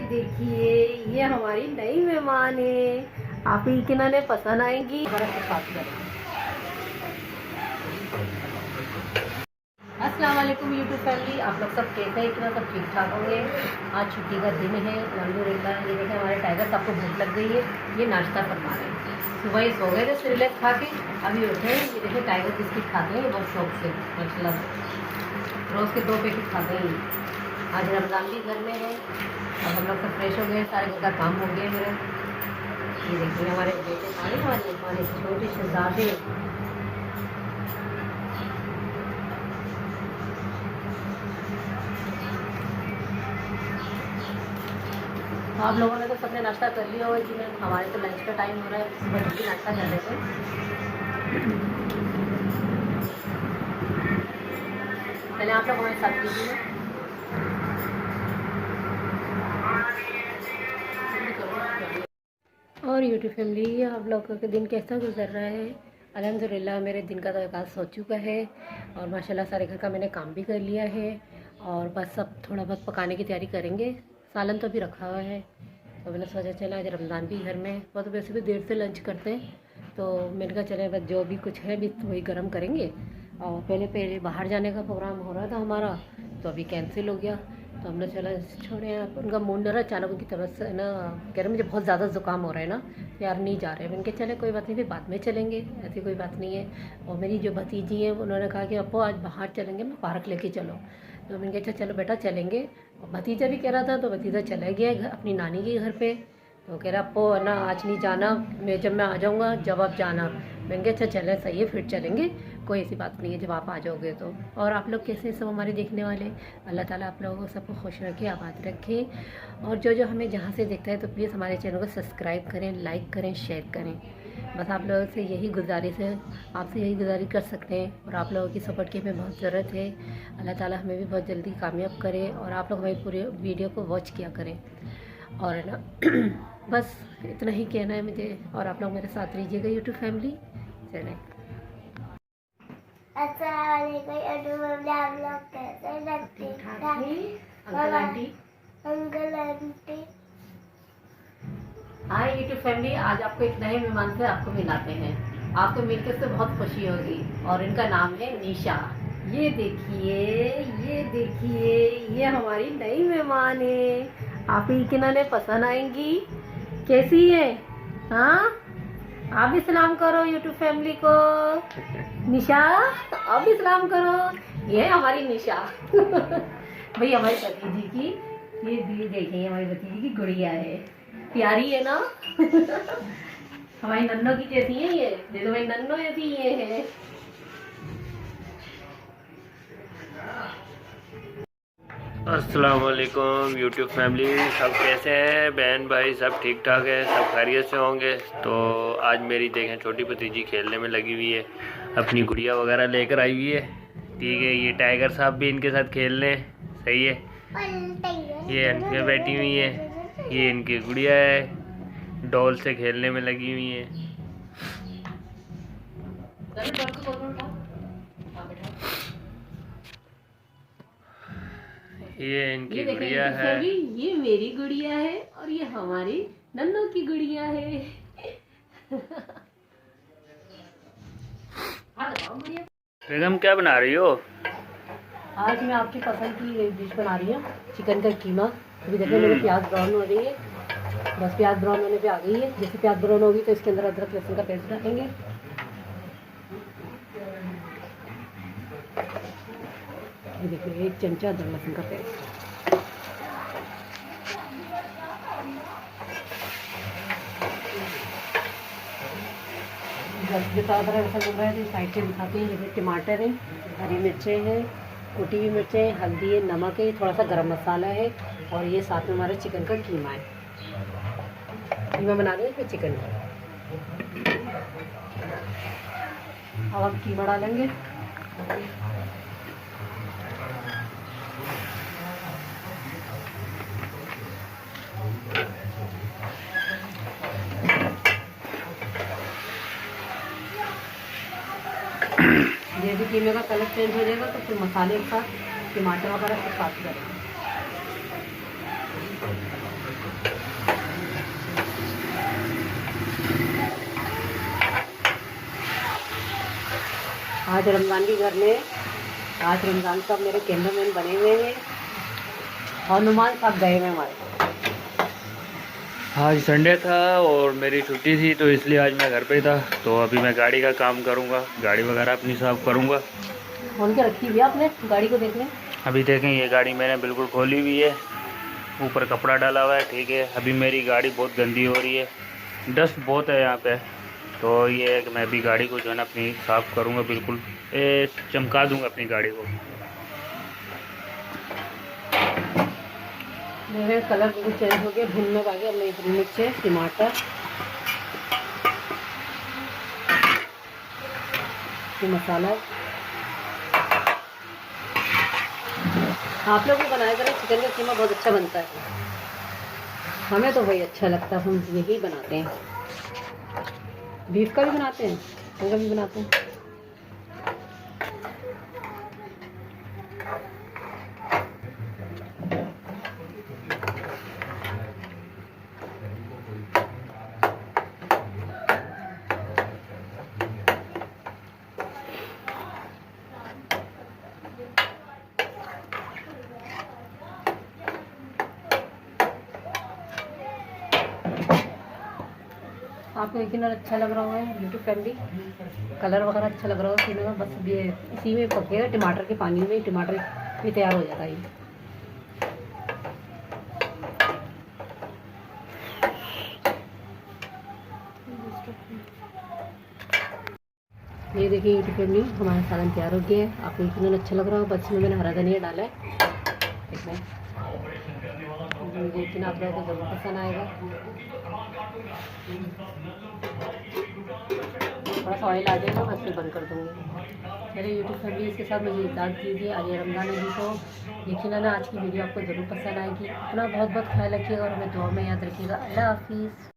देखिए, ये हमारी नई मेहमान है। आप ही के नाने पसंद आएंगी। अस्सलाम वालेकुम यूट्यूब फैमिली, आप लोग सब कैसे हैं? इतना सब ठीक ठाक होंगे। आज छुट्टी का दिन है अल्हम्दुलिल्लाह। ये देखें हमारे टाइगर साहब को भूख लग गई है, ये नाश्ता करवा रहे हैं। सुबह ही सो गए थे सिरलेस खा के, अभी उठे हैं। ये देखें टाइगर बिस्किट खाते हैं बहुत शौक से माशाल्लाह, रोज़ के 2 पैकेट खाते हैं। आज रमज़ान भी घर में है। अब हम लोग सब फ्रेश हो गए, सारे घर का काम हो गया मेरा। ये देखिए हमारे बेटे आने वाले, हमारे छोटे शहजादे। आप लोगों ने तो सबने नाश्ता कर लिया होगा कि नहीं? हमारे तो लंच का टाइम हो रहा है, सुबह जल्दी नाश्ता कर लेते हैं। पहले आप लोग हमारे साथ कीजिए। और यूट्यूब फैमिली, आप लोगों का दिन कैसा गुजर रहा है? अल्हम्दुलिल्लाह मेरे दिन का तो आगाज़ हो चुका है और माशाल्लाह सारे घर का मैंने काम भी कर लिया है। और बस अब थोड़ा बहुत पकाने की तैयारी करेंगे। सालन तो भी रखा हुआ है, तो मैंने सोचा चला आज रमज़ान भी घर में, वो तो वैसे भी देर से लंच करते हैं, तो मैंने कहा चले बस जो भी कुछ है भी वही गर्म करेंगे। और पहले बाहर जाने का प्रोग्राम हो रहा था हमारा, तो अभी कैंसिल हो गया। तो हमने चला छोड़े, आप उनका मूड न रहा, अचानक उनकी तबीयत से ना कह रहे मुझे बहुत ज़्यादा ज़ुकाम हो रहा है ना, यार नहीं जा रहे। मैंने कहा चले कोई बात नहीं, फिर बाद में चलेंगे, ऐसी कोई बात नहीं है। और मेरी जो भतीजी है उन्होंने कहा कि अपो आज बाहर चलेंगे, मैं पार्क लेके चलो। तो मैंने कहा चलो बेटा चलेंगे। और भतीजा भी कह रहा था, तो भतीजा चला गया अपनी नानी के घर पे। तो कह रहा अपो ना आज नहीं जाना, जब मैं आ जाऊँगा जब आप जाना। मैंने कहा अच्छा चले सही है, फिर चलेंगे, कोई ऐसी बात नहीं है जब आप आ जाओगे तो। और आप लोग कैसे सब हमारे देखने वाले, अल्लाह ताला आप लोगों को सबको खुश रखे, आबाद रखे। और जो जो हमें जहाँ से देखता है तो प्लीज़ हमारे चैनल को सब्सक्राइब करें, लाइक करें, शेयर करें। बस आप लोगों से यही गुजारिश है, आपसे यही गुजारिश कर सकते हैं। और आप लोगों की सपोर्ट की हमें बहुत ज़रूरत है। अल्लाह ताला हमें भी बहुत जल्दी कामयाब करे और आप लोग हमारी पूरे वीडियो को वॉच किया करें। और ना बस इतना ही कहना है मुझे, और आप लोग मेरे साथ रहिएगा यूट्यूब फैमिली। चलें uncle aunty. Hi YouTube family, आज आपको एक नए मेहमान से आपको मिलाते हैं। आपको मिलकर से बहुत खुशी होगी। और इनका नाम है निशा। ये देखिए, ये देखिए, ये हमारी नई मेहमान है। आप ही के नाने पसंद आएंगी। कैसी है? हाँ, आप भी सलाम करो यूट्यूब फैमिली को। निशा आप भी सलाम करो। ये हमारी निशा भाई हमारी भतीजी की, ये देखिए हमारी भतीजी की गुड़िया है, प्यारी है ना हमारी नन्नो की जैसी है ये, देखो भाई नन्नो ऐसी ये है। अस्सलाम वालेकुम यूट्यूब फैमिली, सब कैसे हैं? बहन भाई सब ठीक ठाक है, सब खैरियत से होंगे। तो आज मेरी देखें छोटी भतीजी खेलने में लगी हुई है, अपनी गुड़िया वगैरह लेकर आई हुई है। ठीक है, ये टाइगर साहब भी इनके साथ खेल रहे हैं, सही है। ये आंटियाँ बैठी हुई हैं, ये इनकी गुड़िया है, डॉल से खेलने में लगी हुई है। ये इनकी गुड़िया है, ये मेरी गुड़िया है और ये हमारी नन्नू की गुड़िया है बेगम क्या बना रही हो? आज मैं आपकी पसंद की डिश बना रही हूँ, चिकन का कीमा। अभी देखिए मेरे प्याज ब्राउन हो रही है, बस प्याज ब्राउन होने पे आ गई है। जैसे प्याज ब्राउन होगी तो इसके अंदर अदरक लहसुन का पेस्ट डालेंगे। ये देखिए 1 चमचा अदरक लहसुन का पेस्ट। अदरक लहसुन मिल रहा है तो साइड से दिखाते हैं। जैसे टमाटर है, हरी मिर्चें हैं, कुटी हुई मिर्चें, हल्दी है, नमक है, थोड़ा सा गरम मसाला है, और ये साथ में हमारा चिकन का कीमा है। कीमा बना रहे हैं इसमें चिकन का। अब हम कीमा डालेंगे। जैसे कीमे का कलर चेंज हो जाएगा तो फिर मसाले के साथ टमाटर वगैरह सब साथ करेंगे। आज रमज़ान के घर में, आज रमज़ान साहब मेरे कैमरामैन बने हुए हैं और नुमान साहब गए हुए हमारे। आज संडे था और मेरी छुट्टी थी तो इसलिए आज मैं घर पे था। तो अभी मैं गाड़ी का काम करूँगा, गाड़ी वगैरह अपनी साफ़ करूँगा। खोल के रखी हुई आपने गाड़ी को, देख लें। अभी देखें ये गाड़ी मैंने बिल्कुल खोली हुई है, ऊपर कपड़ा डाला हुआ है, ठीक है। अभी मेरी गाड़ी बहुत गंदी हो रही है, डस्ट बहुत है यहाँ पे। तो ये है कि मैं अभी गाड़ी को जो है ना अपनी साफ़ करूँगा, बिल्कुल चमका दूँगा अपनी गाड़ी को। मेरे कलर बिल्कुल चेंज हो गया, भुनने का गया। अपने मिर्च, टमाटर, ये मसाला। आप लोग भी बनाया करें, चिकन का कीमा बहुत अच्छा बनता है। हमें तो वही अच्छा लगता है, हम यही बनाते हैं। बीफ का भी बनाते हैं, चिकन का भी बनाते हैं। आपको यकीन अच्छा लग रहा होगा यूट्यूब फैमिली, कलर वगैरह अच्छा लग रहा होगा कीमे का। बस ये इसी में पकेगा, टमाटर के पानी में टमाटर भी तैयार हो जाता है। ये देखिए यूट्यूब फैमिली, हमारा सालन तैयार हो गया है। आपको यकीन अच्छा लग रहा होगा। बस इसमें मैंने हरा धनिया डाला है, इसमें लेकिन आप लोगों को ज़रूर पसंद आएगा। थोड़ा सा ऑयल आ जाएगा, मैं फिर बंद कर दूँगी। चलिए यूट्यूब फैमिली, इसके साथ मुझे इजाज़त दीजिए। आज रमज़ान है तो यकीनन आज की वीडियो आपको ज़रूर पसंद आएगी। अपना बहुत बहुत ख्याल रखिएगा और हमें दुआ में याद रखिएगा। अल्लाह हाफिज़।